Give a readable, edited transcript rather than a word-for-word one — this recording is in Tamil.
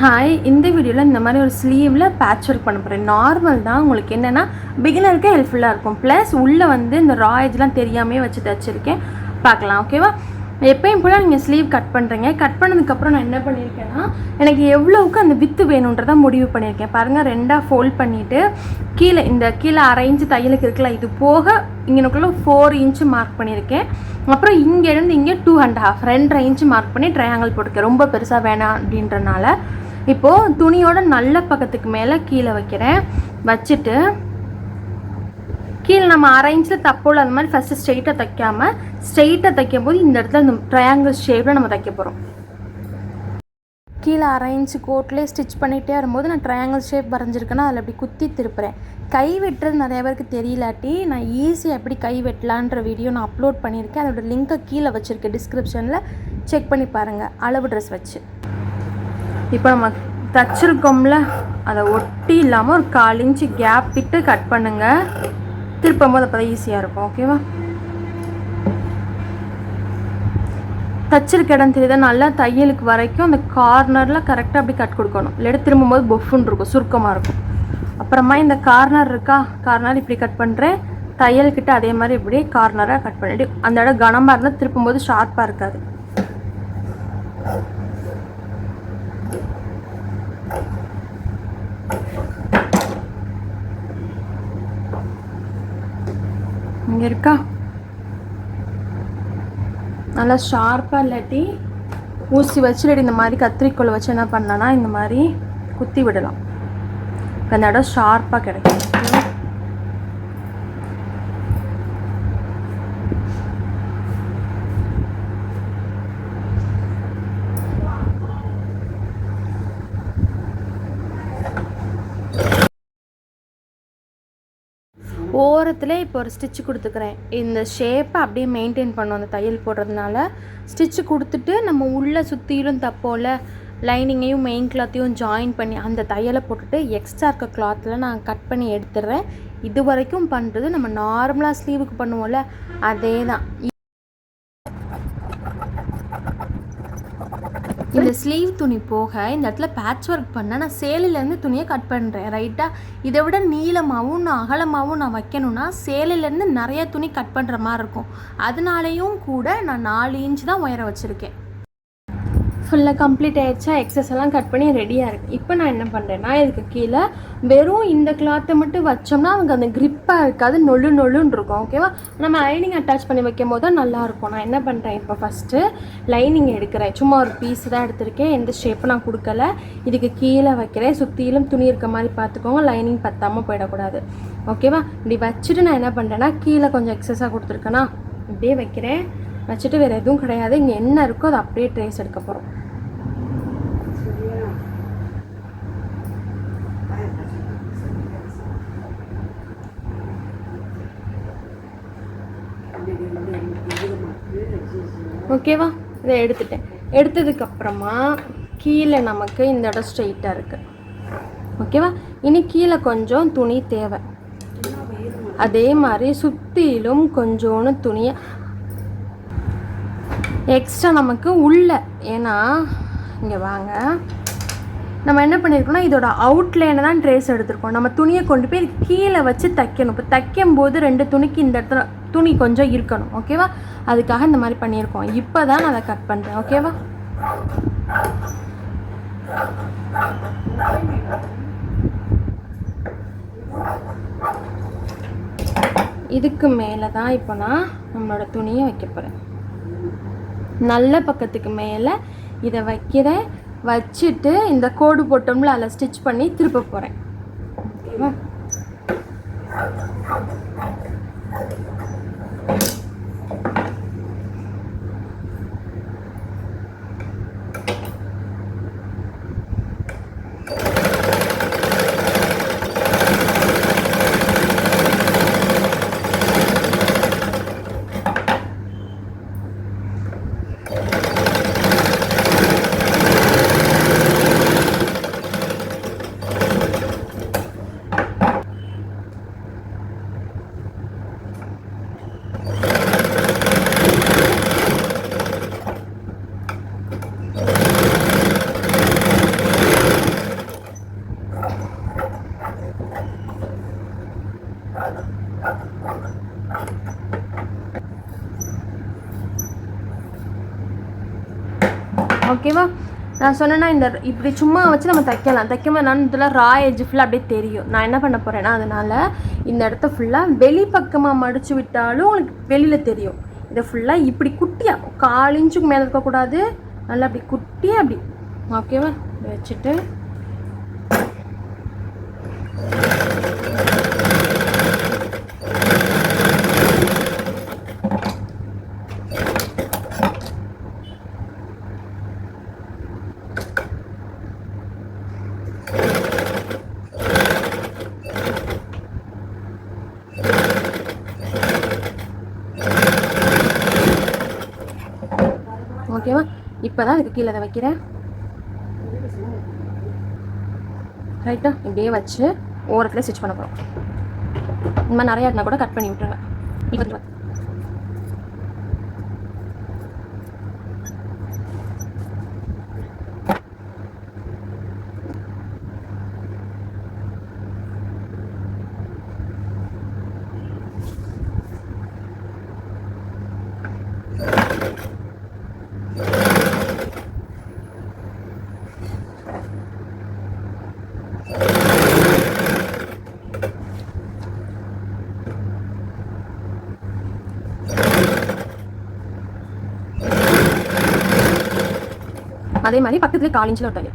ஹாய், இந்த வீடியோவில் இந்த மாதிரி ஒரு ஸ்லீவில் பேட்ச் ஒர்க் பண்ண போகிறேன். நார்மல் தான். உங்களுக்கு என்னென்னா பிகினருக்கு ஹெல்ப்ஃபுல்லாக இருக்கும். ப்ளஸ் உள்ளே வந்து இந்த ராயேஜ்லாம் தெரியாமே வச்சு தைச்சிருக்கேன். பார்க்கலாம், ஓகேவா? எப்பயும் போல் நீங்கள் ஸ்லீவ் கட் பண்ணுறீங்க. கட் பண்ணதுக்கப்புறம் நான் என்ன பண்ணியிருக்கேன்னா, எனக்கு எவ்வளோவுக்கு அந்த வித்து வேணுன்றதை முடிவு பண்ணியிருக்கேன். பாருங்கள், 2ஆக ஃபோல்ட் பண்ணிவிட்டு கீழே அரை இன்ச்சு தையலுக்கு இருக்குல்ல, இது போக இங்கனுக்குள்ளே 4 இன்ச்சு மார்க் பண்ணியிருக்கேன். அப்புறம் இங்கேருந்து இங்கே 2.5 2.5 இன்ச்சு மார்க் பண்ணி ட்ரையாங்கிள் போட்டுருக்கேன். ரொம்ப பெருசாக வேணாம் அப்படின்றனால. இப்போது துணியோட நல்ல பக்கத்துக்கு மேலே கீழே வைக்கிறேன். வச்சுட்டு கீழே நம்ம அரை இன்ச்சில் தப்போல் அந்த மாதிரி ஃபஸ்ட்டு ஸ்ட்ரெயிட்டாக தைக்கும் போது இந்த இடத்துல இந்த ட்ரையாங்கிள் ஷேப்பில் நம்ம தைக்க போகிறோம். கீழே அரை இன்ச்சு கோட்லேயே ஸ்டிச் பண்ணிகிட்டே வரும்போது நான் ட்ரையாங்கிள் ஷேப் வரைஞ்சிருக்கேன்னா அதில் அப்படி குத்தி திருப்புறேன். கை வெட்டுறது நிறைய பேருக்கு தெரியலாட்டி நான் ஈஸியாக எப்படி கை வெட்டலான்ற வீடியோ நான் அப்லோட் பண்ணியிருக்கேன். அதோட லிங்க்கை கீழே வச்சுருக்கேன் டிஸ்கிரிப்ஷனில், செக் பண்ணி பாருங்கள். அளவு ட்ரெஸ் வச்சு இப்போ நம்ம தச்சிருக்கோம்ல, அதை ஒட்டி இல்லாமல் ஒரு 1/4 இன்ச்சு கேப் விட்டு கட் பண்ணுங்கள். திருப்பும் போது அப்போ தான் ஈஸியாக இருக்கும், ஓகேவா? தச்சிருக்க இடம் தெரியுதா? நல்லா தையலுக்கு வரைக்கும் அந்த கார்னரில் கரெக்டாக அப்படி கட் கொடுக்கணும். இல்லாட்டி திரும்பும்போது பொஃப்னு இருக்கும், சுருக்கமாக இருக்கும். அப்புறமா இந்த கார்னர் கார்னர் இப்படி கட் பண்ணுறேன். தையல்கிட்ட அதே மாதிரி இப்படி கார்னராக கட் பண்ணிட்டு அந்த இடம் கனமாக இருந்தால் திருப்பும்போது ஷார்ப்பாக இருக்காது. இங்கே இருக்கா? நல்லா ஷார்ப்பாக இல்லாட்டி ஊசி வச்சு இல்லாட்டி இந்த மாதிரி கத்திரிக்கோலை வச்சு என்ன பண்ணலான்னா இந்த மாதிரி குத்தி விடலாம். அந்த இடம் ஷார்ப்பாக கிடைக்கும். ஓரத்தில் இப்போ ஒரு ஸ்டிச்சு கொடுத்துக்கிறேன். இந்த ஷேப்பை அப்படியே மெயின்டைன் பண்ணும் அந்த தையல் போடுறதுனால. ஸ்டிச்சு கொடுத்துட்டு நம்ம உள்ளே சுற்றிலும் தப்போல் லைனிங்கையும் மெயின் கிளாத்தையும் ஜாயின் பண்ணி அந்த தையலை போட்டுட்டு எக்ஸ்ட்ரா இருக்க கிளாத்தில் நான் கட் பண்ணி எடுத்துடுறேன். இது வரைக்கும் பண்ணுறது நம்ம நார்மலாக ஸ்லீவுக்கு பண்ணுவோம்ல, அதே தான். இந்த ஸ்லீவ் துணி போக இந்த இடத்துல பேட்ச் ஒர்க் பண்ண நான் சேலையிலேருந்து துணியை கட் பண்ணுறேன். ரைட்டாக இதை விட நீளமாகவும் நான் அகலமாகவும் நான் வைக்கணும்னா சேலையிலேருந்து நிறைய துணி கட் பண்ணுற மாதிரி இருக்கும். அதனாலேயும் கூட நான் 4 இன்ச் தான் உயரம் வச்சுருக்கேன். ஃபுல்லாக கம்ப்ளீட் ஆகிடுச்சா? எக்ஸஸ் எல்லாம் கட் பண்ணி ரெடியாக இருக்குது. இப்போ நான் என்ன பண்ணுறேன்னா, இதுக்கு கீழே வெறும் இந்த கிளாத்தை மட்டும் வச்சோம்னா அவங்க அந்த க்ரிப்பாக இருக்காது, நொல்லுன்னு இருக்கும், ஓகேவா? நம்ம லைனிங் அட்டாச் பண்ணி வைக்கும் போது தான் நல்லாயிருக்கும். நான் என்ன பண்ணுறேன், இப்போ ஃபஸ்ட்டு லைனிங் எடுக்கிறேன். சும்மா ஒரு பீஸ் தான் எடுத்திருக்கேன், எந்த ஷேப்பும் நான் கொடுக்கல. இதுக்கு கீழே வைக்கிறேன். சுற்றிலும் துணி இருக்க மாதிரி பார்த்துக்கோங்க, லைனிங் பத்தாமல் போயிடக்கூடாது, ஓகேவா? இப்படி வச்சுட்டு நான் என்ன பண்ணுறேன்னா, கீழே கொஞ்சம் எக்ஸஸாக கொடுத்துருக்கேன்னா இப்படியே வைக்கிறேன். வச்சுட்டு வேறு எதுவும் கிடையாது. இங்கே என்ன இருக்கோ அதை அப்படியே ட்ரேஸ் எடுக்க போகிறோம். ஓகேவா? இதை எடுத்ததுக்கப்புறமா கீழே நமக்கு இந்த இடம் ஸ்ட்ரெயிட்டாக இருக்குது, ஓகேவா? இனி கீழே கொஞ்சம் துணி தேவை. அதே மாதிரி சுற்றிலும் கொஞ்சோன்னு துணியை எக்ஸ்ட்ரா நமக்கு உள்ள, ஏன்னா இங்கே வாங்க, நம்ம என்ன பண்ணியிருக்கோம்னா இதோட அவுட்லைனை தான் ட்ரேஸ் எடுத்திருக்கோம். நம்ம துணியை கொண்டு போய் கீழே வச்சு தைக்கணும். இப்போ தைக்கும் போது 2 துணிக்கு இந்த இடத்துல துணி கொஞ்சம் இருக்கணும், ஓகேவா? அதுக்காக இந்த மாதிரி பண்ணியிருக்கோம். இப்போ தான் நான் அதை கட் பண்ணுறேன், ஓகேவா? இதுக்கு மேலே தான் இப்போ நான் நம்மளோட துணியை வைக்க போகிறேன். நல்ல பக்கத்துக்கு மேலே இதை வைக்கிறேன். வச்சுட்டு இந்த கோடு போட்டோம்ல அதில் ஸ்டிச் பண்ணி திருப்ப போகிறேன், ஓகேவா? ஓகேவா? நான் சொன்னேன்னா இந்த இப்படி சும்மா வச்சு நம்ம தைக்கும்போது நான் இதில் ரா எட்ஜ் ஃபுல்லாக அப்படியே தெரியும். நான் என்ன பண்ண போகிறேன்னா அதனால் இந்த இடத்த ஃபுல்லாக வெளிப்பக்கமாக மடித்து விட்டாலும் உங்களுக்கு வெளியில் தெரியும். இதை ஃபுல்லாக இப்படி குட்டியாக 1/4 இன்ச்சுக்கு மேலே இருக்கக்கூடாது, நல்லா அப்படி குட்டியாக அப்படி. ஓகேவா? இதை வச்சுட்டு ஓகேவா? இப்போ தான் இதுக்கு கீழே வைக்கிறேன். ரைட்டா? இப்படியே வச்சு ஓரத்தில் ஸ்டிச் பண்ண போகிறோம். இந்த மாதிரி நிறையா இருந்தால் கூட கட் பண்ணி விட்டுருங்க. இப்போ அதே மாதிரி பக்கத்துலேயே 1/4 இன்ச்சில் ஒட்டாது.